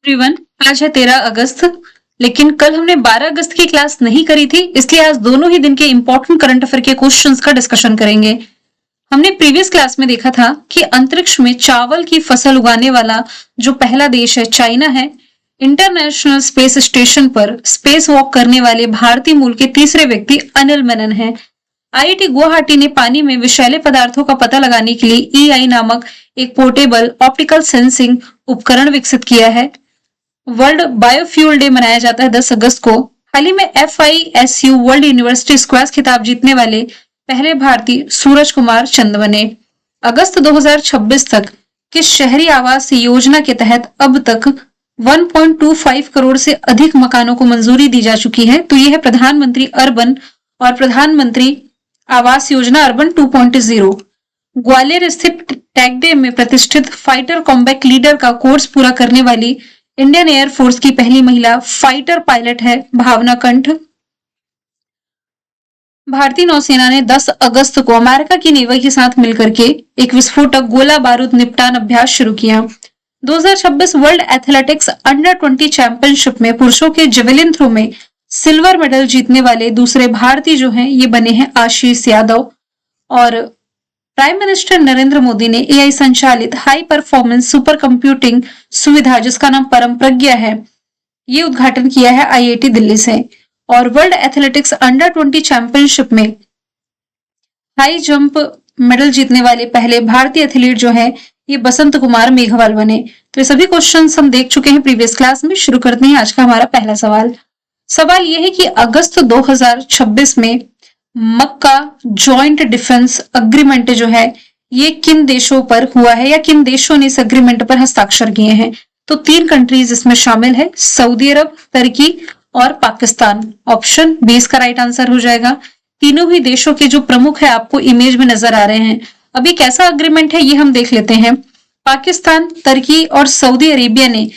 Everyone, आज है 13 अगस्त। लेकिन कल हमने 12 अगस्त की क्लास नहीं करी थी, इसलिए आज दोनों ही दिन के इंपॉर्टेंट करंट अफेयर के क्वेश्चंस का डिस्कशन करेंगे। हमने प्रीवियस क्लास में देखा था कि अंतरिक्ष में चावल की फसल उगाने वाला जो पहला देश है चाइना है। इंटरनेशनल स्पेस स्टेशन पर स्पेस वॉक करने वाले भारतीय मूल के तीसरे व्यक्ति अनिल मेनन हैं। आईआईटी गुवाहाटी ने पानी में विषैले पदार्थों का पता लगाने के लिए ईआई नामक एक पोर्टेबल ऑप्टिकल सेंसिंग उपकरण विकसित किया है। वर्ल्ड बायोफ्यूल डे मनाया जाता है 10 अगस्त को। हाल ही में FISU वर्ल्ड यूनिवर्सिटी स्क्वैश खिताब जीतने वाले पहले भारतीय सूरज कुमार चंद बने। अगस्त 2026 तक किस शहरी आवास योजना के तहत अब तक 1.25 करोड़ से अधिक मकानों को मंजूरी दी जा चुकी है? तो यह है प्रधानमंत्री अर्बन और प्रधानमंत्री आवास योजना अर्बन 2.0। ग्वालियर स्थित टैगडे में प्रतिष्ठित फाइटर कॉम्बैट लीडर का कोर्स पूरा करने वाली इंडियन एयरफोर्स की पहली महिला फाइटर पायलट है भावना कंठ। भारतीय नौसेना ने 10 अगस्त को अमेरिका की नेवी के साथ मिलकर के एक विस्फोटक गोला बारूद निपटान अभ्यास शुरू किया। 2026 वर्ल्ड एथलेटिक्स अंडर 20 चैंपियनशिप में पुरुषों के जेवलिन थ्रो में सिल्वर मेडल जीतने वाले दूसरे भारतीय जो हैं ये बने हैं आशीष यादव। और प्राइम मिनिस्टर नरेंद्र मोदी ने एआई संचालित हाई परफॉर्मेंस सुपर कंप्यूटिंग सुविधा जिसका नाम परम प्रज्ञा है ये उद्घाटन किया है आईआईटी दिल्ली से। और वर्ल्ड एथलेटिक्स अंडर 20 चैंपियनशिप में हाई जंप मेडल जीतने वाले पहले भारतीय एथलीट जो है ये बसंत कुमार मेघवाल बने। तो ये सभी क्वेश्चंस हम देख चुके हैं प्रीवियस क्लास में। शुरू करते हैं आज का हमारा पहला सवाल ये है कि अगस्त 2026 में मक्का जॉइंट डिफेंस अग्रीमेंट जो है ये किन देशों पर हुआ है या किन देशों ने इस अग्रीमेंट पर हस्ताक्षर किए हैं? तो 3 कंट्रीज इसमें शामिल है, सऊदी अरब, तुर्की और पाकिस्तान। ऑप्शन बी इसका राइट आंसर हो जाएगा। तीनों ही देशों के जो प्रमुख है आपको इमेज में नजर आ रहे हैं। अभी कैसा अग्रीमेंट है ये हम देख लेते हैं। पाकिस्तान, तुर्की और सऊदी अरेबिया ने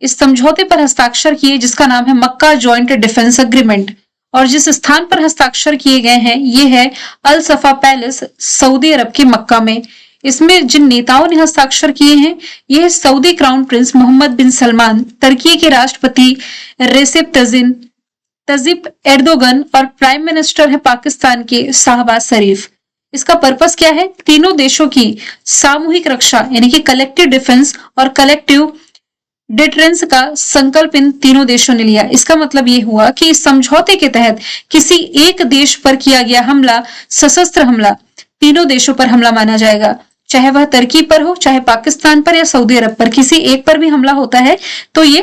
इस समझौते पर हस्ताक्षर किए जिसका नाम है मक्का जॉइंट डिफेंस अग्रीमेंट। और जिस स्थान पर हस्ताक्षर किए गए हैं ये है अल सफा पैलेस सऊदी अरब के मक्का में। इसमें जिन नेताओं ने हस्ताक्षर किए हैं ये है सऊदी क्राउन प्रिंस मोहम्मद बिन सलमान, तुर्की के राष्ट्रपति रेसेप तजिप एर्दोगन और प्राइम मिनिस्टर है पाकिस्तान के शाहबाज शरीफ। इसका पर्पस क्या है? तीनों देशों की सामूहिक रक्षा यानी कि कलेक्टिव डिफेंस और कलेक्टिव डिटरेंस का संकल्प इन तीनों देशों ने लिया। इसका मतलब ये हुआ कि इस समझौते के तहत किसी एक देश पर किया गया हमला सशस्त्र हमला तीनों देशों पर हमला माना जाएगा, चाहे वह तुर्की पर हो, चाहे पाकिस्तान पर या सऊदी अरब पर। किसी एक पर भी हमला होता है तो ये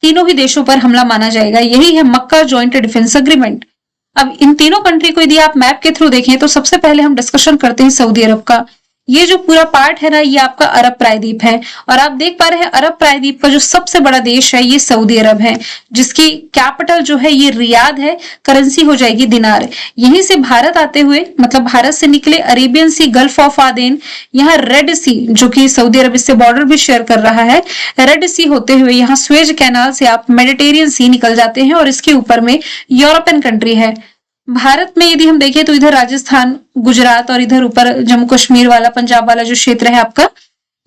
तीनों ही देशों पर हमला माना जाएगा। यही है मक्का जॉइंट डिफेंस अग्रीमेंट। अब इन तीनों कंट्री को यदि आप मैप के थ्रू देखें तो सबसे पहले हम डिस्कशन करते हैं सऊदी अरब का। ये जो पूरा पार्ट है ना ये आपका अरब प्रायद्वीप है और आप देख पा रहे हैं अरब प्रायद्वीप का जो सबसे बड़ा देश है ये सऊदी अरब है जिसकी कैपिटल जो है ये रियाद है। करेंसी हो जाएगी दिनार। यहीं से भारत आते हुए मतलब भारत से निकले अरेबियन सी, गल्फ ऑफ आदेन, यहाँ रेड सी जो कि सऊदी अरब इससे बॉर्डर भी शेयर कर रहा है, रेड सी होते हुए यहाँ स्वेज कैनाल से आप मेडिटेरियन सी निकल जाते हैं और इसके ऊपर में यूरोपियन कंट्री है। भारत में यदि हम देखें तो इधर राजस्थान, गुजरात और इधर ऊपर जम्मू कश्मीर वाला, पंजाब वाला जो क्षेत्र है आपका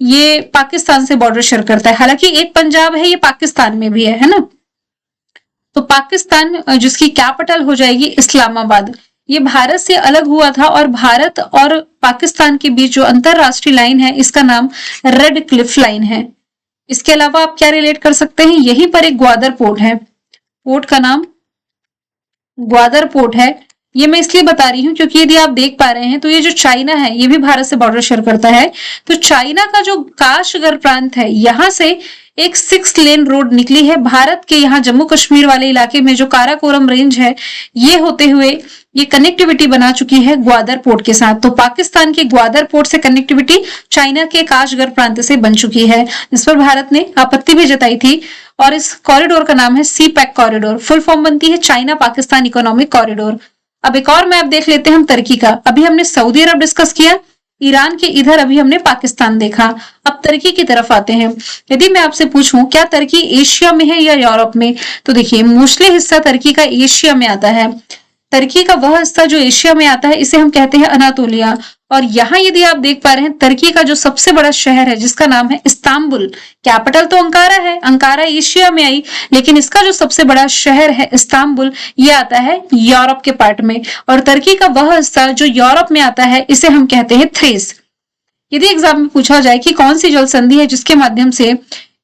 ये पाकिस्तान से बॉर्डर शेयर करता है। हालांकि एक पंजाब है ये पाकिस्तान में भी है ना। तो पाकिस्तान जिसकी कैपिटल हो जाएगी इस्लामाबाद, ये भारत से अलग हुआ था और भारत और पाकिस्तान के बीच जो अंतरराष्ट्रीय लाइन है इसका नाम रेड क्लिफ लाइन है। इसके अलावा आप क्या रिलेट कर सकते हैं? यहीं पर एक ग्वादर पोर्ट है, पोर्ट का नाम ग्वादर पोर्ट है। ये मैं इसलिए बता रही हूँ क्योंकि यदि आप देख पा रहे हैं तो ये जो चाइना है ये भी भारत से बॉर्डर शेयर करता है। तो चाइना का जो काशगर प्रांत है यहाँ से एक 6 लेन रोड निकली है। भारत के यहाँ जम्मू कश्मीर वाले इलाके में जो काराकोरम रेंज है ये होते हुए ये कनेक्टिविटी बना चुकी है ग्वादर पोर्ट के साथ। तो पाकिस्तान के ग्वादर पोर्ट से कनेक्टिविटी चाइना के काशगर प्रांत से बन चुकी है जिस पर भारत ने आपत्ति भी जताई थी। और इस कॉरिडोर का नाम है सी पैक कॉरिडोर। फुल फॉर्म बनती है चाइना पाकिस्तान इकोनॉमिक कॉरिडोर। अब एक और मैप देख लेते हैं हम तुर्की का। अभी हमने सऊदी अरब डिस्कस किया, ईरान के इधर अभी हमने पाकिस्तान देखा। अब तुर्की की तरफ आते हैं। यदि मैं आपसे पूछूं क्या तुर्की एशिया में है या यूरोप में, तो देखिए मोस्टली हिस्सा तुर्की का एशिया में आता है। तुर्की का वह हिस्सा जो एशिया में आता है इसे हम कहते हैं अनातोलिया और यहाँ यदि आप देख पा रहे हैं तुर्की का जो सबसे बड़ा शहर है जिसका नाम है इस्तांबुल, कैपिटल तो अंकारा है, अंकारा एशिया में आई, लेकिन इसका जो सबसे बड़ा शहर है इस्तांबुल, ये आता है यूरोप के पार्ट में, और तुर्की का वह हिस्सा जो यूरोप में आता है इसे हम कहते हैं थ्रेस। यदि एग्जाम में पूछा जाए कि कौन सी जल संधि है जिसके माध्यम से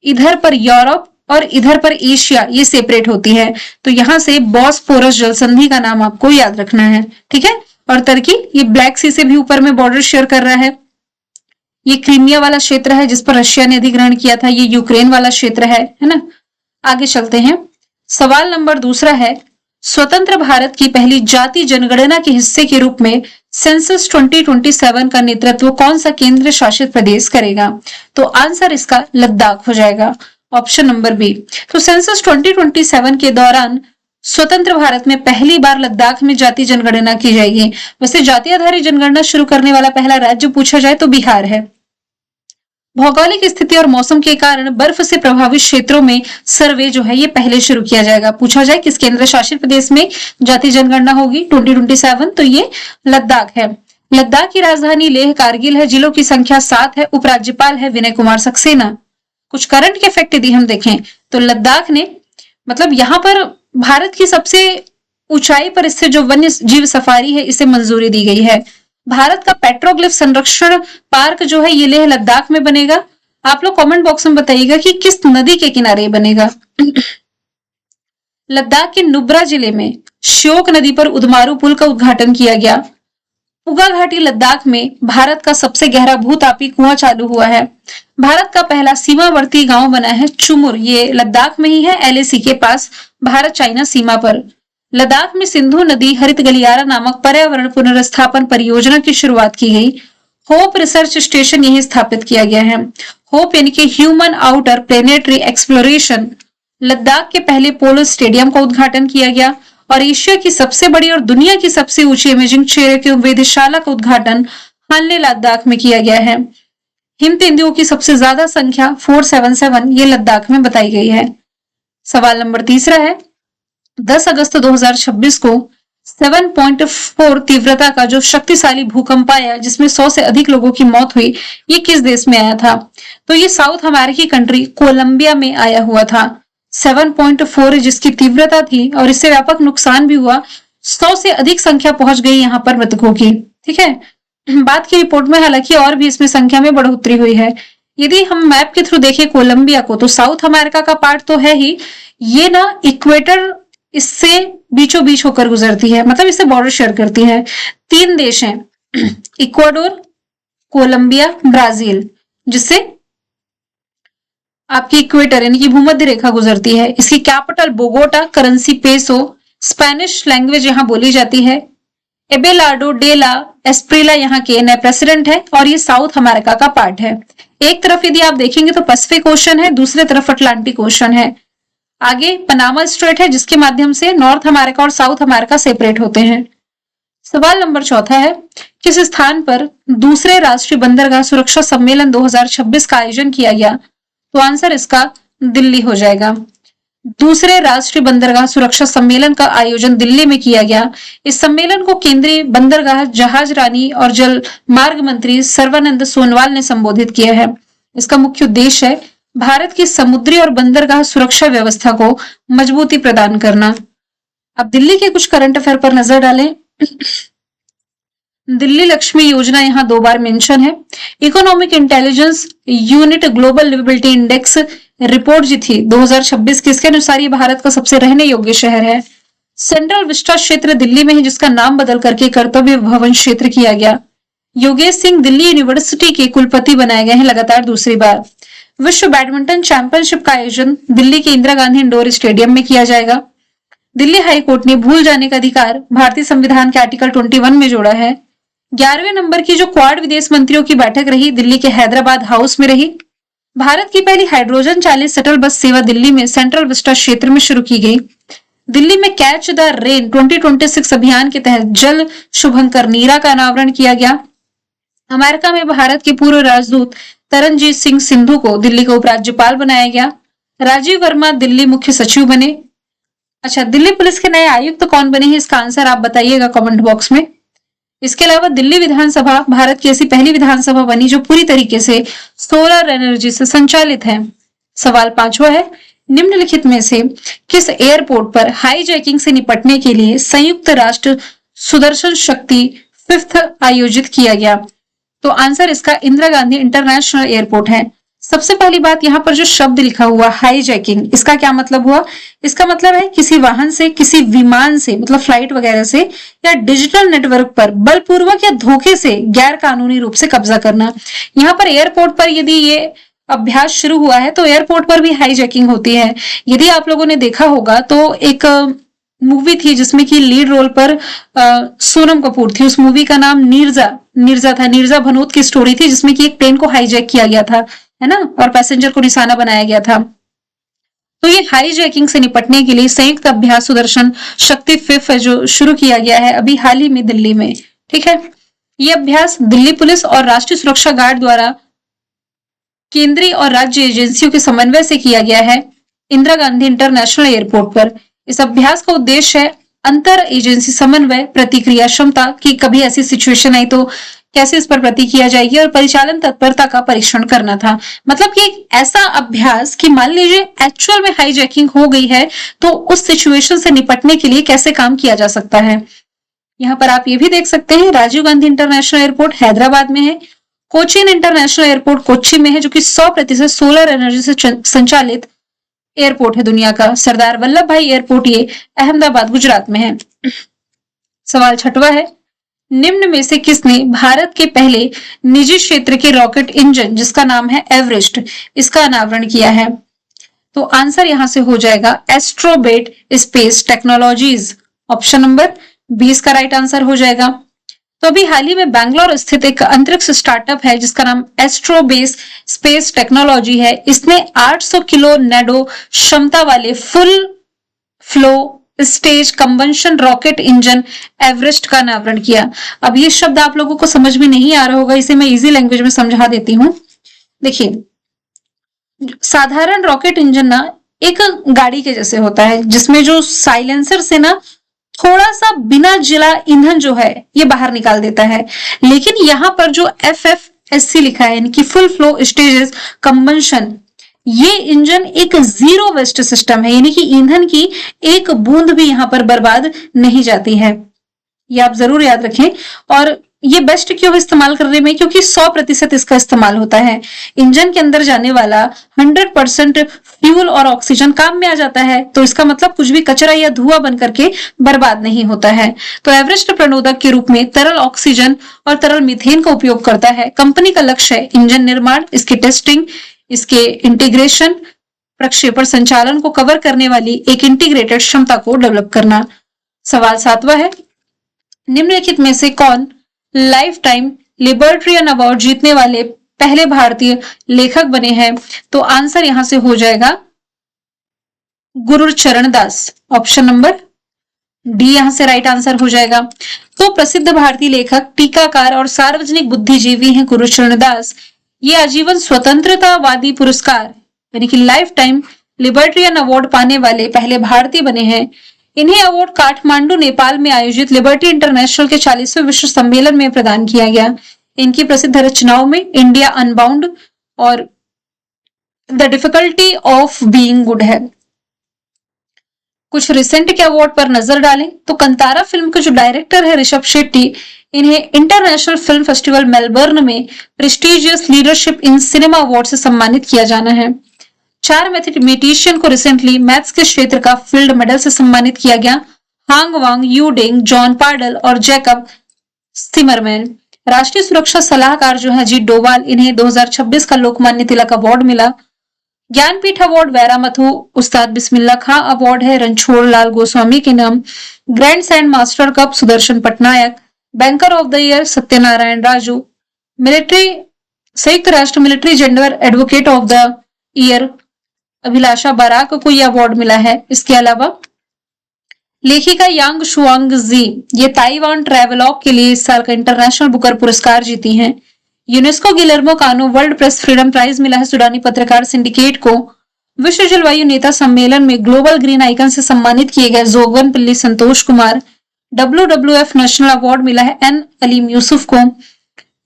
इधर पर यूरोप और इधर पर एशिया ये सेपरेट होती है, तो यहां से बॉस्फोरस जल संधि का नाम आपको याद रखना है, ठीक है। और तुर्की ये ब्लैक सी से भी ऊपर में बॉर्डर शेयर कर रहा है। ये क्रीमिया वाला क्षेत्र है जिस पर रशिया ने अधिग्रहण किया था, ये यूक्रेन वाला क्षेत्र है ना। आगे चलते हैं। सवाल नंबर दूसरा है, स्वतंत्र भारत की पहली जाति जनगणना के हिस्से के रूप में सेंसस 2027 का नेतृत्व कौन सा केंद्र शासित प्रदेश करेगा? तो आंसर इसका लद्दाख हो जाएगा, ऑप्शन नंबर बी। तो सेंसस 2027 के दौरान स्वतंत्र भारत में पहली बार लद्दाख में जाति जनगणना की जाएगी। वैसे जाति आधारित जनगणना शुरू करने वाला पहला राज्य पूछा जाए तो बिहार है। भौगोलिक स्थिति और मौसम के कारण बर्फ से प्रभावित क्षेत्रों में सर्वे जो है ये पहले शुरू किया जाएगा। पूछा जाए किस केंद्र शासित प्रदेश में जाति जनगणना होगी 2027, तो ये लद्दाख है। लद्दाख की राजधानी लेह कारगिल है, जिलों की संख्या 7 है, उपराज्यपाल है विनय कुमार सक्सेना। कुछ करंट के फैक्ट यदि हम देखें तो लद्दाख ने मतलब यहाँ पर भारत की सबसे ऊंचाई पर स्थित जो वन्य जीव सफारी है इसे मंजूरी दी गई है। भारत का पेट्रोग्लिफ संरक्षण पार्क जो है ये लेह लद्दाख में बनेगा। आप लोग कमेंट बॉक्स में बताइएगा कि किस नदी के किनारे बनेगा। लद्दाख के नुब्रा जिले में श्योक नदी पर उदमारू पुल का उद्घाटन किया गया। पुगा घाटी लद्दाख में भारत का सबसे गहरा भूतापी कुआं चालू हुआ है। भारत का पहला सीमावर्ती गांव बना है चुमुर, ये लद्दाख में ही है, LAC के पास, भारत चाइना सीमा पर। लद्दाख में सिंधु नदी हरित गलियारा नामक पर्यावरण पुनर्स्थापन परियोजना की शुरुआत की गई। होप रिसर्च स्टेशन यही स्थापित किया गया है। होप यानी कि human outer planetary exploration. Ladakh के पहले पोलो स्टेडियम का उद्घाटन किया गया और एशिया की सबसे बड़ी और दुनिया की सबसे ऊंची इमेजिंग चेहरे की वेधशाला का उद्घाटन हानले लद्दाख में किया गया है। हिम तेंदुओं की सबसे ज्यादा संख्या 477 ये लद्दाख में बताई गई है। सवाल नंबर तीसरा है, 10 अगस्त 2026 को 7.4 तीव्रता का जो शक्तिशाली भूकंप आया जिसमें 100 से अधिक लोगों की मौत हुई, ये किस देश में आया था? तो ये साउथ अमेरिकी कंट्री कोलंबिया में आया हुआ था। 7.4 जिसकी तीव्रता थी और इससे व्यापक नुकसान भी हुआ। 100 से अधिक संख्या पहुंच गई यहाँ पर मृतकों की, ठीक है। बात की रिपोर्ट में हालांकि और भी इसमें संख्या में बढ़ोतरी हुई है। यदि हम मैप के थ्रू देखें कोलंबिया को तो साउथ अमेरिका का पार्ट तो है ही, ये ना इक्वेटर इससे बीचों बीच होकर गुजरती है, मतलब इससे बॉर्डर शेयर करती है। 3 देश हैं इक्वाडोर, कोलंबिया, ब्राजील, जिससे आपकी इक्वेटर यानी कि भूमध्य रेखा गुजरती है। इसकी capital Bogota, currency peso, Spanish language यहाँ बोली जाती है। एबेलार्डो डे ला एस्प्रिला यहाँ के नए प्रेसिडेंट है और ये साउथ अमेरिका का पार्ट है। एक तरफ यदि आप देखेंगे तो पैसिफिक ओशन है, दूसरी तरफ अटलांटिक ओशन है। आगे पनामा स्ट्रेट है जिसके माध्यम से नॉर्थ अमेरिका और साउथ अमेरिका सेपरेट होते हैं। सवाल नंबर चौथा है, किस स्थान पर दूसरे राष्ट्रीय बंदरगाह सुरक्षा सम्मेलन 2026 का आयोजन किया गया? तो आंसर इसका दिल्ली हो जाएगा। दूसरे राष्ट्रीय बंदरगाह सुरक्षा सम्मेलन का आयोजन दिल्ली में किया गया। इस सम्मेलन को केंद्रीय बंदरगाह, जहाज रानी और जल मार्ग मंत्री सर्बानंद सोनोवाल ने संबोधित किया है। इसका मुख्य उद्देश्य है भारत की समुद्री और बंदरगाह सुरक्षा व्यवस्था को मजबूती प्रदान करना। अब दिल्ली के कुछ करंट अफेयर पर नजर डालें। दिल्ली लक्ष्मी योजना यहाँ 2 बार मेंशन है। Economic intelligence unit global liveability index report जी थी 2026 की, इसके अनुसार ये भारत का सबसे रहने योग्य शहर है। सेंट्रल विस्टा क्षेत्र दिल्ली में है जिसका नाम बदल करके कर्तव्य भवन क्षेत्र किया गया। योगेश सिंह दिल्ली यूनिवर्सिटी के कुलपति बनाए गए हैं लगातार दूसरी बार। विश्व बैडमिंटन चैंपियनशिप का आयोजन दिल्ली के इंदिरा गांधी इंडोर स्टेडियम में किया जाएगा। दिल्ली हाईकोर्ट ने भूल जाने का अधिकार भारतीय संविधान के आर्टिकल 21 में जोड़ा है। 11वें नंबर की जो क्वाड विदेश मंत्रियों की बैठक रही दिल्ली के हैदराबाद हाउस में रही। भारत की पहली हाइड्रोजन चालित शटल बस सेवा दिल्ली में सेंट्रल विस्टा क्षेत्र में शुरू की गई। दिल्ली में कैच द रेन 2026 अभियान के तहत जल शुभंकर नीरा का अनावरण किया गया। अमेरिका में भारत के पूर्व राजदूत तरनजीत सिंह सिंधु को दिल्ली का उपराज्यपाल बनाया गया। राजीव वर्मा दिल्ली मुख्य सचिव बने। अच्छा, दिल्ली पुलिस के नए आयुक्त कौन बने हैं, इसका आंसर आप बताइएगा कमेंट बॉक्स में। इसके अलावा दिल्ली विधानसभा भारत की ऐसी पहली विधानसभा बनी जो पूरी तरीके से सोलर एनर्जी से संचालित है। सवाल 5वां है, निम्नलिखित में से किस एयरपोर्ट पर हाईजैकिंग से निपटने के लिए संयुक्त राष्ट्र सुदर्शन शक्ति 5th आयोजित किया गया? तो आंसर इसका इंदिरा गांधी इंटरनेशनल एयरपोर्ट है। सबसे पहली बात, यहाँ पर जो शब्द लिखा हुआ हाईजैकिंग, इसका क्या मतलब हुआ? इसका मतलब है किसी वाहन से, किसी विमान से, मतलब फ्लाइट वगैरह से, या डिजिटल नेटवर्क पर बलपूर्वक या धोखे से गैर कानूनी रूप से कब्जा करना। यहाँ पर एयरपोर्ट पर यदि ये अभ्यास शुरू हुआ है तो एयरपोर्ट पर भी हाईजैकिंग होती है। यदि आप लोगों ने देखा होगा तो एक मूवी थी जिसमें कि लीड रोल पर सोनम कपूर थी। उस मूवी का नाम नीरजा था। नीरजा भनोत की स्टोरी थी जिसमें कि एक प्लेन को हाईजैक किया गया था, है ना, और पैसेंजर को निशाना बनाया गया था। तो ये हाईजैकिंग से निपटने के लिए संयुक्त अभ्यास सुदर्शन शक्ति 5 जो शुरू किया गया है अभी हाल ही में दिल्ली में, ठीक है। ये अभ्यास दिल्ली पुलिस और राष्ट्रीय सुरक्षा गार्ड द्वारा केंद्रीय और राज्य एजेंसियों के समन्वय से किया गया है इंदिरा गांधी इंटरनेशनल एयरपोर्ट पर। इस अभ्यास का उद्देश्य है अंतर एजेंसी समन्वय, प्रतिक्रिया क्षमता की कभी ऐसी सिचुएशन आई तो कैसे इस पर प्रति किया जाएगी, और परिचालन तत्परता का परीक्षण करना था। मतलब कि एक ऐसा अभ्यास कि मान लीजिए एक्चुअल में हाईजैकिंग हो गई है तो उस सिचुएशन से निपटने के लिए कैसे काम किया जा सकता है। यहाँ पर आप ये भी देख सकते हैं राजीव गांधी इंटरनेशनल एयरपोर्ट हैदराबाद में है, कोचीन इंटरनेशनल एयरपोर्ट कोच्चि में है जो कि 100% सोलर एनर्जी से संचालित एयरपोर्ट है दुनिया का। सरदार वल्लभ भाई एयरपोर्ट ये अहमदाबाद गुजरात में है। सवाल 6वां है, निम्न में से किसने भारत के पहले निजी क्षेत्र के रॉकेट इंजन जिसका नाम है एवरेस्ट, इसका अनावरण किया है? तो आंसर यहां से हो जाएगा एस्ट्रोबेट स्पेस टेक्नोलॉजीज। ऑप्शन नंबर 20 का राइट आंसर हो जाएगा। तो अभी हाल ही में बैंगलोर स्थित एक अंतरिक्ष स्टार्टअप है जिसका नाम एस्ट्रोबेस स्पेस टेक्नोलॉजी है। इसने 800 किलो नेडो क्षमता वाले full flow stage combustion rocket engine Everest का अनावरण किया। अब ये शब्द आप लोगों को समझ में नहीं आ रहा होगा, इसे मैं इजी लैंग्वेज में समझा देती हूँ। देखिए, साधारण रॉकेट इंजन ना एक गाड़ी के जैसे होता है जिसमें जो साइलेंसर से ना थोड़ा सा बिना जला ईंधन जो है ये बाहर निकाल देता है, लेकिन यहाँ पर जो FFSC लिखा है यानी कि फुल फ्लो स्टेजेस कंबंशन, ये इंजन एक जीरो वेस्ट सिस्टम है, यानी कि ईंधन की एक बूंद भी यहाँ पर बर्बाद नहीं जाती है। ये आप जरूर याद रखें। और ये बेस्ट क्यों इस्तेमाल करने में, क्योंकि 100% इसका इस्तेमाल होता है। इंजन के अंदर जाने वाला 100% फ्यूल और ऑक्सीजन काम में आ जाता है, तो इसका मतलब कुछ भी कचरा या धुआं बन करके बर्बाद नहीं होता है। तो एवरेस्ट प्रणोदक के रूप में तरल ऑक्सीजन और तरल मीथेन का उपयोग करता है। कंपनी का लक्ष्य है इंजन निर्माण, इसकी टेस्टिंग, इसके इंटीग्रेशन, प्रक्षेपण संचालन को कवर करने वाली एक इंटीग्रेटेड क्षमता को डेवलप करना। सवाल 7वां है, निम्नलिखित में से कौन लाइफ टाइम लिबर्टरियन अवार्ड जीतने वाले पहले भारतीय लेखक बने हैं? तो आंसर यहां से हो जाएगा गुरुचरण दास। ऑप्शन नंबर डी यहां से राइट आंसर हो जाएगा। तो प्रसिद्ध भारतीय लेखक, टीकाकार और सार्वजनिक बुद्धिजीवी हैं गुरुचरण दास। ये आजीवन स्वतंत्रतावादी पुरस्कार यानी कि लाइफ टाइम लिबर्टरियन अवार्ड पाने वाले पहले भारतीय बने हैं। इन्हें अवार्ड काठमांडू नेपाल में आयोजित लिबर्टी इंटरनेशनल के 40वें विश्व सम्मेलन में प्रदान किया गया। इनकी प्रसिद्ध रचनाओं में इंडिया अनबाउंड और the difficulty of being good है। कुछ रिसेंट के अवार्ड पर नजर डालें तो कंतारा फिल्म के जो डायरेक्टर है ऋषभ शेट्टी, इन्हें इंटरनेशनल फिल्म फेस्टिवल मेलबर्न में prestigious leadership in cinema award से सम्मानित किया जाना है। 4 मैथमेटिशियन को रिसेंटली मैथ्स के क्षेत्र का फील्ड मेडल से सम्मानित किया गया। Hong Wang, Yu Deng, John Pardal और जैकब स्टिमरमैन। राष्ट्रीय सुरक्षा सलाहकार जो है अजीत डोभाल, इन्हें 2026 का लोकमान्य तिलक अवार्ड मिला। ज्ञानपीठ अवार्ड वैरामथु उस्ताद बिस्मिल्लाह खां अवार्ड है रणछोड़ लाल गोस्वामी के नाम। Grand sand master cup Sudarshan Patnaik. Banker of the year Satyanarayana Raju. Military संयुक्त राष्ट्र military gender advocate of the year Abhilasha Barak को यह अवार्ड मिला है। इसके अलावा लेखिका यांग शुआंग जी, ये ताइवान ट्रैवलॉग के लिए इस साल का इंटरनेशनल बुकर पुरस्कार जीती हैं। यूनेस्को गिलर्मो कानो वर्ल्ड प्रेस फ्रीडम प्राइज मिला है सुडानी पत्रकार सिंडिकेट को। विश्व जलवायु नेता सम्मेलन में ग्लोबल ग्रीन आइकन से सम्मानित किए गए Jogavanpally Santosh Kumar. WWF national award मिला है एन अलीम यूसुफ को,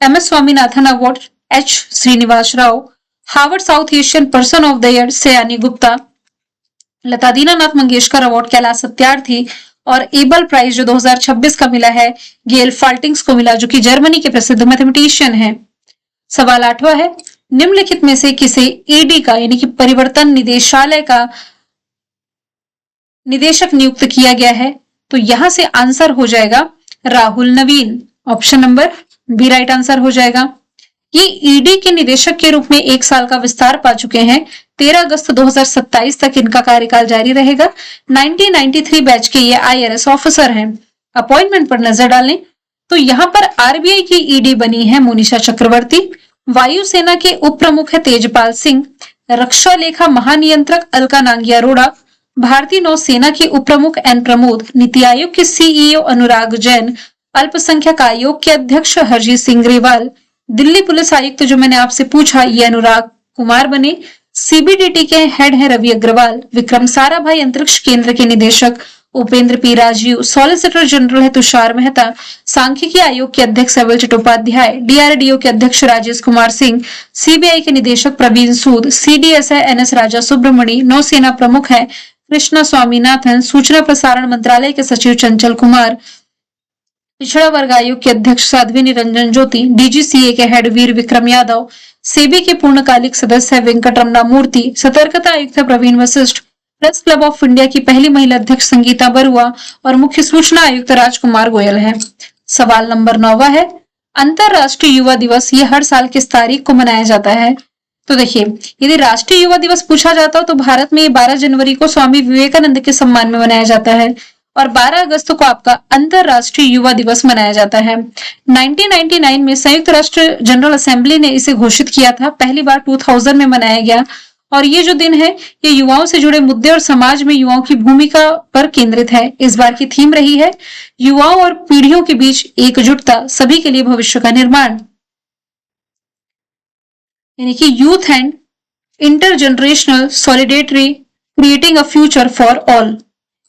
MS Swaminathan award H Srinivas Rao, Harvard South Asian person of the year Sayani Gupta, Lata Dinanath Mangeshkar award Kailash Satyarthi, और एबल प्राइज जो 2026 का मिला है गेल फाल्टिंग्स को मिला, जो कि जर्मनी के प्रसिद्ध मैथमेटिशियन हैं। सवाल 8वां है, निम्नलिखित में से किसे ईडी का यानी कि परिवर्तन निदेशालय का निदेशक नियुक्त किया गया है? तो यहां से आंसर हो जाएगा Rahul Naveen, option number B right answer हो जाएगा। ये ईडी के निदेशक के रूप में 1 साल का विस्तार पा चुके हैं। 13 अगस्त 2027 तक इनका कार्यकाल जारी रहेगा। 1993 बैच के ये IRS ऑफिसर हैं। अपॉइंटमेंट पर नजर डालें तो यहाँ पर RBI की ईडी बनी है मोनिशा चक्रवर्ती, वायुसेना के उप प्रमुख है तेजपाल सिंह, रक्षा लेखा महानियंत्रक अलका नांगिया अरोड़ा, भारतीय नौसेना के उप प्रमुख N प्रमोद, नीति आयोग के CEO अनुराग जैन, अल्पसंख्यक आयोग के अध्यक्ष हरजीत सिंह ग्रेवाल, दिल्ली पुलिस आयुक्त जो मैंने आपसे पूछा ये अनुराग कुमार बने, CBDT के हेड है रवि अग्रवाल, विक्रम साराभाई अंतरिक्ष केंद्र के निदेशक Upendra P Rajeev, solicitor general है तुषार मेहता, सांख्यिकी आयोग के अध्यक्ष सवल चट्टोपाध्याय, DRDO के अध्यक्ष राजेश कुमार सिंह, CBI के निदेशक प्रवीण सूद, CDS है NS राजा सुब्रमणी, नौसेना प्रमुख है कृष्णा स्वामीनाथन, सूचना प्रसारण मंत्रालय के सचिव चंचल कुमार, पिछड़ा वर्ग आयोग के अध्यक्ष साध्वी निरंजन ज्योति, DGCA के हेड वीर विक्रम यादव, सेबी के पूर्णकालिक सदस्य है वेंकट रमना मूर्ति, सतर्कता आयुक्त है Praveen Vashishtha, Press Club of India की पहली महिला अध्यक्ष संगीता बरुआ और मुख्य सूचना आयुक्त राजकुमार गोयल है। सवाल नंबर 9 है, अंतरराष्ट्रीय युवा दिवस ये हर साल किस तारीख को मनाया जाता है? तो देखिए, यदि राष्ट्रीय युवा दिवस पूछा जाता हो तो भारत में 12 जनवरी को स्वामी विवेकानंद के सम्मान में मनाया जाता है और 12 अगस्त को आपका अंतरराष्ट्रीय युवा दिवस मनाया जाता है। 1999 में संयुक्त राष्ट्र जनरल असेंबली ने इसे घोषित किया था, पहली बार 2000 में मनाया गया और ये जो दिन है ये युवाओं से जुड़े मुद्दे और समाज में युवाओं की भूमिका पर केंद्रित है। इस बार की थीम रही है युवाओं और पीढ़ियों के बीच एकजुटता, सभी के लिए भविष्य का निर्माण, यानी कि youth and intergenerational solidarity creating a future for all.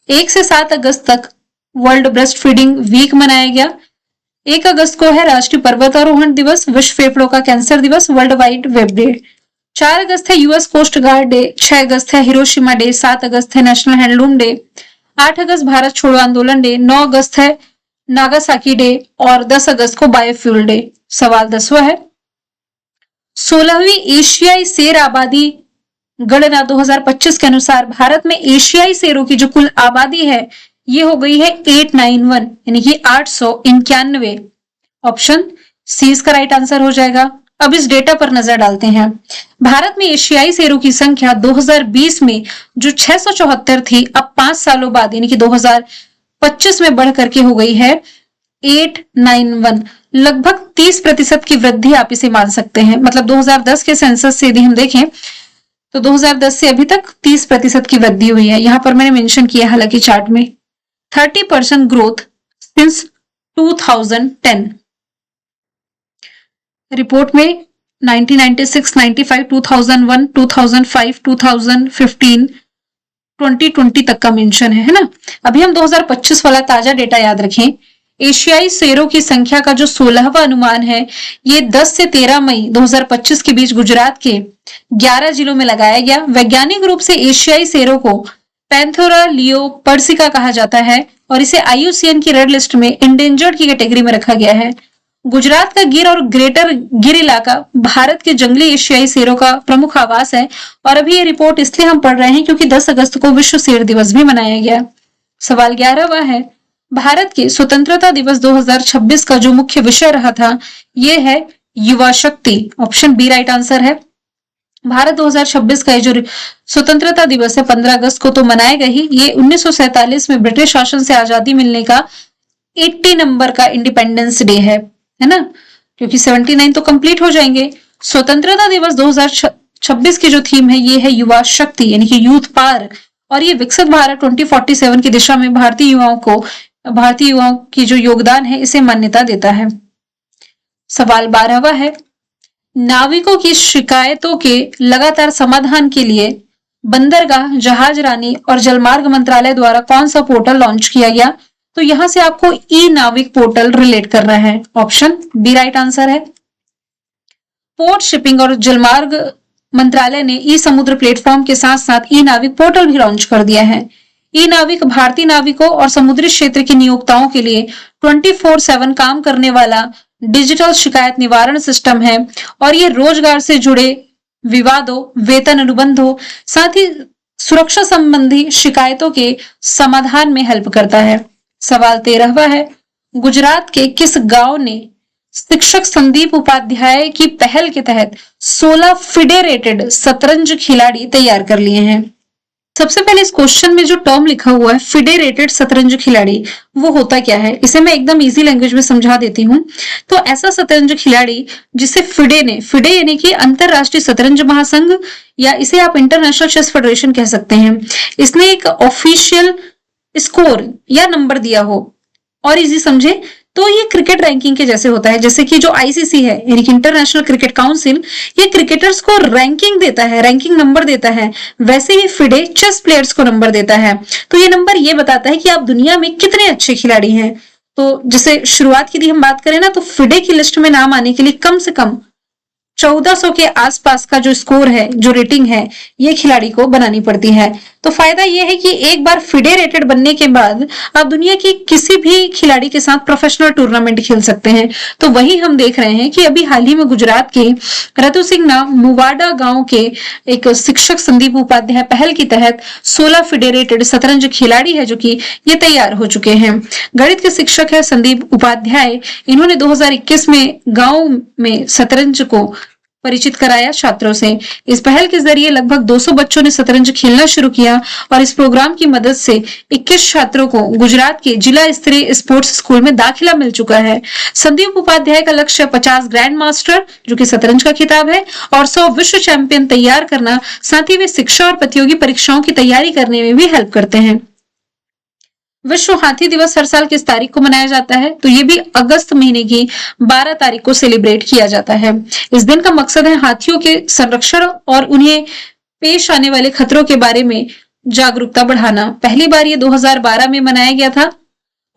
1 से 7 अगस्त तक वर्ल्ड ब्रेस्ट फीडिंग वीक मनाया गया। 1 अगस्त को है राष्ट्रीय पर्वतारोहण दिवस, विश्व फेफड़ों का कैंसर दिवस, वर्ल्ड वाइड वेब डे। 4 अगस्त है US कोस्ट गार्ड डे, 6 अगस्त है हिरोशिमा डे, 7 अगस्त है नेशनल हैंडलूम डे, 8 अगस्त भारत छोड़ो आंदोलन डे, 9 अगस्त है नागासाकी डे और 10 अगस्त को बायोफ्यूल डे। सवाल 10वां है, 16वीं एशियाई शेर आबादी गणना 2025 के अनुसार भारत में एशियाई शेरों की जो कुल आबादी है ये हो गई है 891 यानी कि 891। ऑप्शन सी इसका राइट आंसर हो जाएगा। अब इस डेटा पर नजर डालते हैं। भारत में एशियाई शेरों की संख्या 2020 में जो 674 थी अब 5 सालों बाद यानी कि 2025 में बढ़ करके हो गई है 891। लगभग 30% की वृद्धि आप इसे मान सकते हैं। मतलब 2010 के सेंसस से यदि हम देखें तो 2010 से अभी तक 30% की वृद्धि हुई है। यहां पर मैंने मेंशन किया हालांकि चार्ट में 30% ग्रोथ सिंस 2010। रिपोर्ट में 1996, 95, 2001, 2005, 2015, 2020 तक का मेंशन है ना। अभी हम 2025 वाला ताजा डेटा याद रखें। एशियाई शेरों की संख्या का जो 16वां अनुमान है ये 10 से 13 मई 2025 के बीच गुजरात के 11 जिलों में लगाया गया। वैज्ञानिक रूप से एशियाई शेरों को पैंथेरा लियो पर्सिका कहा जाता है और इसे IUCN की रेड लिस्ट में इंडेंजर्ड की कैटेगरी में रखा गया है। गुजरात का गिर और ग्रेटर गिर इलाका भारत के जंगली एशियाई शेरों का प्रमुख आवास है और अभी ये रिपोर्ट इसलिए हम पढ़ रहे हैं क्योंकि 10 अगस्त को विश्व शेर दिवस भी मनाया गया। सवाल 11वां है, भारत के स्वतंत्रता दिवस 2026 का जो मुख्य विषय रहा था ये है युवा शक्ति। ऑप्शन बी राइट आंसर है। भारत 2026 का ये जो स्वतंत्रता दिवस है 15 अगस्त को तो मनाएगा ही। ये 1947 में ब्रिटिश शासन से आजादी मिलने का 80 नंबर का इंडिपेंडेंस डे है ना, क्योंकि 79 तो कंप्लीट हो जाएंगे। स्वतंत्रता दिवस 2026 की जो थीम है ये है युवा शक्ति यानी कि यूथ पावर और ये विकसित भारत 2047 की दिशा में भारतीय युवाओं की जो योगदान है इसे मान्यता देता है। सवाल 12वां है, नाविकों की शिकायतों के लगातार समाधान के लिए बंदरगाह, जहाज रानी और जलमार्ग मंत्रालय द्वारा कौन सा पोर्टल लॉन्च किया गया? तो यहां से आपको ई नाविक पोर्टल रिलेट करना है। ऑप्शन बी राइट आंसर है। पोर्ट शिपिंग और जलमार्ग मंत्रालय ने ई समुद्र प्लेटफॉर्म के साथ साथ ई नाविक पोर्टल भी लॉन्च कर दिया है। ई नाविक भारतीय नाविकों और समुद्री क्षेत्र के नियोक्ताओं के लिए 24/7 काम करने वाला डिजिटल शिकायत निवारण सिस्टम है और ये रोजगार से जुड़े विवादों, वेतन अनुबंधों, साथ ही सुरक्षा संबंधी शिकायतों के समाधान में हेल्प करता है। सवाल 13वां है, गुजरात के किस गांव ने शिक्षक संदीप उपाध्याय की पहल के तहत 16 फेडरेटेड शतरंज खिलाड़ी तैयार कर लिए हैं? सबसे पहले इस क्वेश्चन में जो टर्म लिखा हुआ है फेडरेटेड शतरंज खिलाड़ी, वो होता क्या है, इसे मैं एकदम इजी लैंग्वेज में समझा देती हूँ। तो ऐसा शतरंज खिलाड़ी जिसे फिडे यानी कि अंतरराष्ट्रीय शतरंज महासंघ, या इसे आप इंटरनेशनल चेस फेडरेशन कह सकते हैं, इसने एक ऑफिशियल स्कोर या नंबर दिया हो। और इजी समझे तो ये क्रिकेट रैंकिंग के जैसे होता है, जैसे कि जो आईसीसी है यानी कि इंटरनेशनल क्रिकेट काउंसिल, ये क्रिकेटर्स को रैंकिंग देता है, रैंकिंग नंबर देता है, वैसे ही फिडे चेस प्लेयर्स को नंबर देता है। तो ये नंबर ये बताता है कि आप दुनिया में कितने अच्छे खिलाड़ी हैं। तो जैसे शुरुआत की हम बात करें ना, तो फिडे की लिस्ट में नाम आने के लिए कम से कम 1400 के आसपास का जो स्कोर है, जो रेटिंग है, ये खिलाड़ी को बनानी पड़ती है। तो फायदा यह है कि एक बार फेडरेटेड बनने के बाद आप दुनिया की किसी भी खिलाड़ी के साथ प्रोफेशनल टूर्नामेंट खेल सकते हैं। तो वही हम देख रहे हैं कि अभी हाल ही में गुजरात के रतु सिंह नाम मुवाडा गांव के एक शिक्षक संदीप उपाध्याय पहल के तहत 16 फेडरेटेड शतरंज खिलाड़ी है जो कि ये तैयार हो चुके हैं। गणित के शिक्षक है संदीप उपाध्याय, इन्होंने 2021 में गांव में शतरंज को परिचित कराया छात्रों से। इस पहल के जरिए लगभग 200 बच्चों ने शतरंज खेलना शुरू किया और इस प्रोग्राम की मदद से 21 छात्रों को गुजरात के जिला स्तरीय स्पोर्ट्स स्कूल में दाखिला मिल चुका है। संदीप उपाध्याय का लक्ष्य 50 ग्रैंड मास्टर जो कि शतरंज का खिताब है और 100 विश्व चैंपियन तैयार करना, साथ ही वे शिक्षा और प्रतियोगी परीक्षाओं की तैयारी करने में भी हेल्प करते हैं। विश्व हाथी दिवस हर साल किस तारीख को मनाया जाता है? तो ये भी अगस्त महीने की 12 तारीख को सेलिब्रेट किया जाता है। इस दिन का मकसद है हाथियों के संरक्षण और उन्हें पेश आने वाले खतरों के बारे में जागरूकता बढ़ाना। पहली बार ये 2012 में मनाया गया था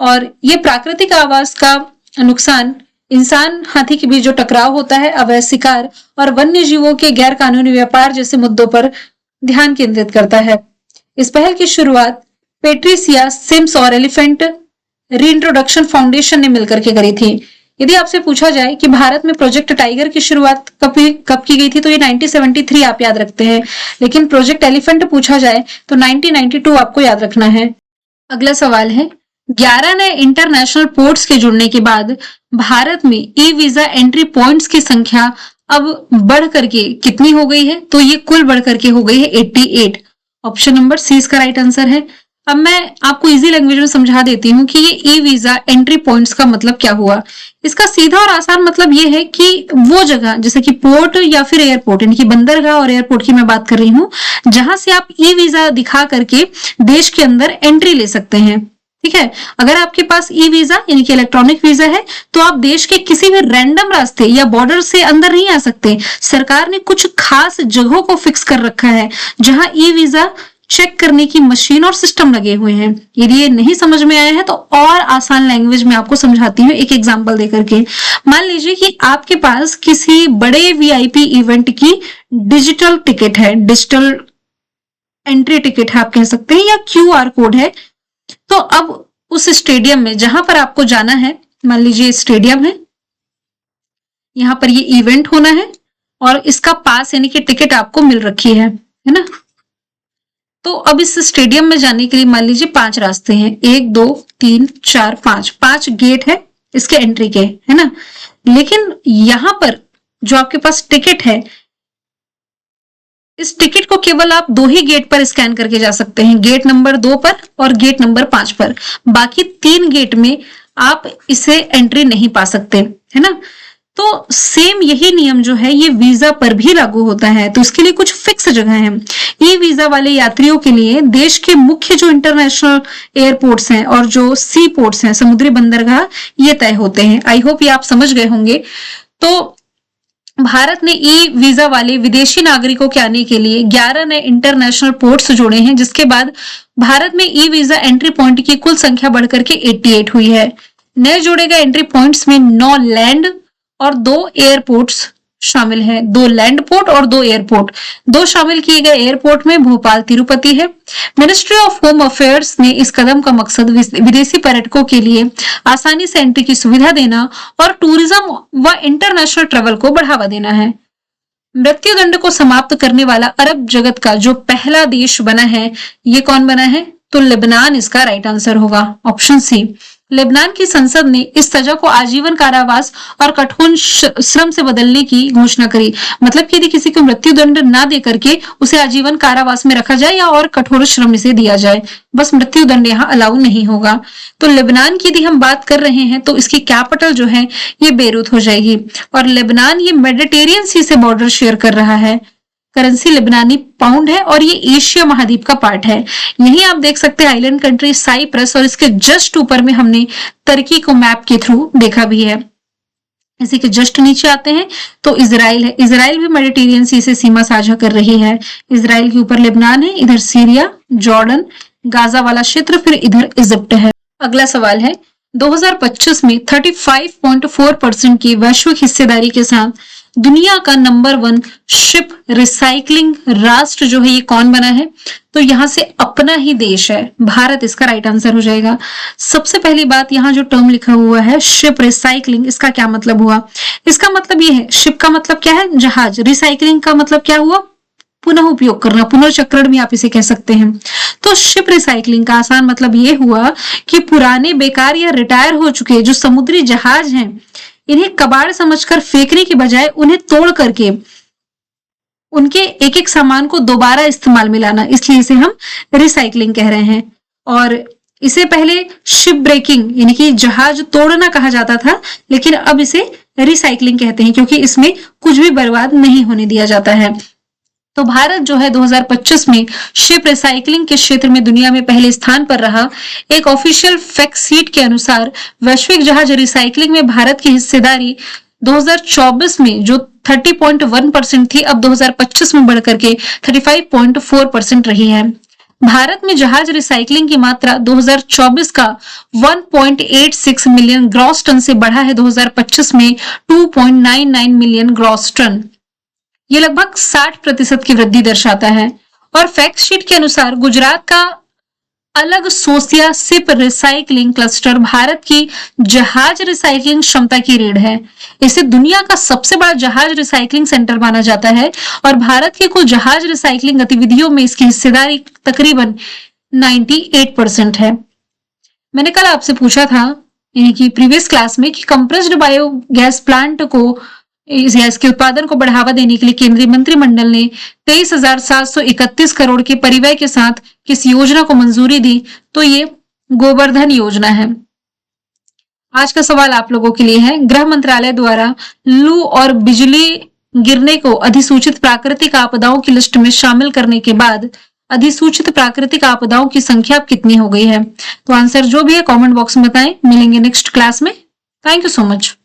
और ये प्राकृतिक आवास का नुकसान, इंसान हाथी के बीच जो टकराव होता है, अवैध शिकार और वन्य जीवों के गैर कानूनी व्यापार जैसे मुद्दों पर ध्यान केंद्रित करता है। इस पहल की शुरुआत पेट्रिसिया सिम्स और एलिफेंट रीइंट्रोडक्शन फाउंडेशन ने मिलकर के करी थी। यदि आपसे पूछा जाए कि भारत में प्रोजेक्ट टाइगर की शुरुआत कब की गई थी, तो ये 1973 आप याद रखते हैं, लेकिन प्रोजेक्ट एलिफेंट पूछा जाए तो 1992 आपको याद रखना है। अगला सवाल है, 11 नए इंटरनेशनल पोर्ट्स के जुड़ने के बाद भारत में ई वीजा एंट्री पॉइंट्स की संख्या अब बढ़ करके कितनी हो गई है? तो ये कुल बढ़ करके हो गई है 88। ऑप्शन नंबर सी इसका राइट आंसर है। अब मैं आपको इजी लैंग्वेज में समझा देती हूँ कि ये ई वीजा एंट्री पॉइंट्स का मतलब क्या हुआ। इसका सीधा और आसान मतलब ये है कि वो जगह जैसे कि पोर्ट या फिर एयरपोर्ट, यानी कि बंदरगाह और एयरपोर्ट की मैं बात कर रही हूँ, जहां से आप ई वीजा दिखा करके देश के अंदर एंट्री ले सकते हैं। ठीक है, अगर आपके पास ई वीजा यानी कि इलेक्ट्रॉनिक वीजा है तो आप देश के किसी भी रैंडम रास्ते या बॉर्डर से अंदर नहीं आ सकते। सरकार ने कुछ खास जगहों को फिक्स कर रखा है जहां ई वीजा चेक करने की मशीन और सिस्टम लगे हुए हैं। यदि ये नहीं समझ में आया है तो और आसान लैंग्वेज में आपको समझाती हूँ एक एग्जांपल देकर के। मान लीजिए कि आपके पास किसी बड़े वीआईपी इवेंट की डिजिटल टिकट है, डिजिटल एंट्री टिकट है आप कह सकते हैं, या क्यूआर कोड है। तो अब उस स्टेडियम में जहां पर आपको जाना है, मान लीजिए स्टेडियम है, यहां पर ये इवेंट होना है और इसका पास यानी कि टिकट आपको मिल रखी है ना। तो अब इस स्टेडियम में जाने के लिए मान लीजिए 5 रास्ते हैं, 1 2 3 4 5 गेट है इसके एंट्री के, है ना। लेकिन यहां पर जो आपके पास टिकट है, इस टिकट को केवल आप 2 ही गेट पर स्कैन करके जा सकते हैं, गेट नंबर 2 पर और गेट नंबर 5 पर। बाकी 3 गेट में आप इसे एंट्री नहीं पा सकते, है ना। तो सेम यही नियम जो है ये वीजा पर भी लागू होता है। तो इसके लिए कुछ फिक्स जगह है। ई वीजा वाले यात्रियों के लिए देश के मुख्य जो इंटरनेशनल एयरपोर्ट्स हैं और जो सी पोर्ट्स हैं, समुद्री बंदरगाह, ये तय होते हैं। आई होप ये आप समझ गए होंगे। तो भारत ने ई वीजा वाले विदेशी नागरिकों के आने के लिए 11 नए इंटरनेशनल पोर्ट्स जोड़े हैं, जिसके बाद भारत में ई वीजा एंट्री पॉइंट की कुल संख्या बढ़कर के 88 हुई है। नए जोड़े गए एंट्री पॉइंट्स में 9 लैंड और 2 एयरपोर्ट्स शामिल हैं। 2 लैंड पोर्ट और 2 एयरपोर्ट। 2 शामिल किए गए एयरपोर्ट में भोपाल तिरुपति है। मिनिस्ट्री ऑफ होम अफेयर्स ने इस कदम का मकसद विदेशी पर्यटकों के लिए आसानी से एंट्री की सुविधा देना और टूरिज्म व इंटरनेशनल ट्रेवल को बढ़ावा देना है। मृत्यु दंड को समाप्त करने वाला अरब जगत का जो पहला देश बना है, ये कौन बना है? तो लेबनान इसका राइट आंसर होगा, ऑप्शन सी। लेबनान की संसद ने इस सजा को आजीवन कारावास और कठोर श्रम से बदलने की घोषणा करी। मतलब कि यदि किसी को मृत्यु दंड ना दे करके उसे आजीवन कारावास में रखा जाए या और कठोर श्रम से दिया जाए, बस मृत्यु दंड यहाँ अलाउ नहीं होगा। तो लेबनान की यदि हम बात कर रहे हैं तो इसकी कैपिटल जो है ये बेरूत हो जाएगी। और लेबनान ये मेडिटेरियन सी से बॉर्डर शेयर कर रहा है। करेंसी लेबनानी पाउंड है और ये एशिया महाद्वीप का पार्ट है। यहीं आप देख सकते हैं आइलैंड कंट्री साइप्रस, और इसके जस्ट ऊपर में हमने तुर्की को मैप के थ्रू देखा भी है। इसी के जस्ट नीचे आते हैं तो इजराइल है। इजराइल भी मेडिटेरियन सी से सीमा साझा कर रही है। इजराइल के ऊपर लेबनान है, इधर सीरिया, जॉर्डन, गाजा वाला क्षेत्र, फिर इधर इजिप्ट है। अगला सवाल है 2025 में 35.4% की वैश्विक हिस्सेदारी के साथ दुनिया का नंबर 1 शिप रिसाइकलिंग राष्ट्र जो है ये कौन बना है? तो यहां से अपना ही देश है, भारत इसका राइट आंसर हो जाएगा। सबसे पहली बात, यहाँ जो टर्म लिखा हुआ है शिप रिसाइकलिंग, इसका क्या मतलब हुआ? इसका मतलब ये है, शिप का मतलब क्या है? जहाज। रिसाइकलिंग का मतलब क्या हुआ? पुनः उपयोग करना, पुनर्चक्रण भी आप इसे कह सकते हैं। तो शिप रिसाइकलिंग का आसान मतलब ये हुआ कि पुराने, बेकार या रिटायर हो चुके जो समुद्री जहाज हैं, इन्हें कबाड़ समझकर फेंकने की बजाय उन्हें तोड़ करके उनके एक एक सामान को दोबारा इस्तेमाल में लाना, इसलिए इसे हम रिसाइकलिंग कह रहे हैं। और इसे पहले शिप ब्रेकिंग यानी कि जहाज तोड़ना कहा जाता था, लेकिन अब इसे रिसाइकलिंग कहते हैं क्योंकि इसमें कुछ भी बर्बाद नहीं होने दिया जाता है। तो भारत जो है 2025 में शिप रिसाइकलिंग के क्षेत्र में दुनिया में पहले स्थान पर रहा। एक ऑफिशियल फैक्ट शीट के अनुसार वैश्विक जहाज रिसाइकलिंग में भारत की हिस्सेदारी 2024 में जो 30.1% थी, अब 2025 में बढ़कर के 35.4% रही है। भारत में जहाज रिसाइकलिंग की मात्रा 2024 का 1.86 मिलियन ग्रॉस टन से बढ़ा है 2025 में 2.99 मिलियन ग्रॉस टन। ये लगभग 60% की वृद्धि दर्शाता है। और फैक्ट शीट के अनुसार गुजरात का अलग सोसिया सिप रिसाइकलिंग क्लस्टर भारत की जहाज रिसाइकलिंग क्षमता की रीढ़ है। इसे दुनिया का सबसे बड़ा जहाज रिसाइकलिंग सेंटर माना जाता है और भारत के कुल जहाज रिसाइकलिंग गतिविधियों में इसकी हिस्सेदारी तकरीबन 98% है। मैंने कल आपसे पूछा था यानी कि प्रीवियस क्लास में कि कंप्रेस्ड बायोगैस प्लांट को, इस गैस के उत्पादन को बढ़ावा देने के लिए केंद्रीय मंत्रिमंडल ने 23,731 करोड़ के परिव्यय के साथ किस योजना को मंजूरी दी? तो ये गोवर्धन योजना है। आज का सवाल आप लोगों के लिए है, गृह मंत्रालय द्वारा लू और बिजली गिरने को अधिसूचित प्राकृतिक आपदाओं की लिस्ट में शामिल करने के बाद अधिसूचित प्राकृतिक आपदाओं की संख्या अब कितनी हो गई है? तो आंसर जो भी है कमेंट बॉक्स में बताएं। मिलेंगे नेक्स्ट क्लास में। Thank you so much.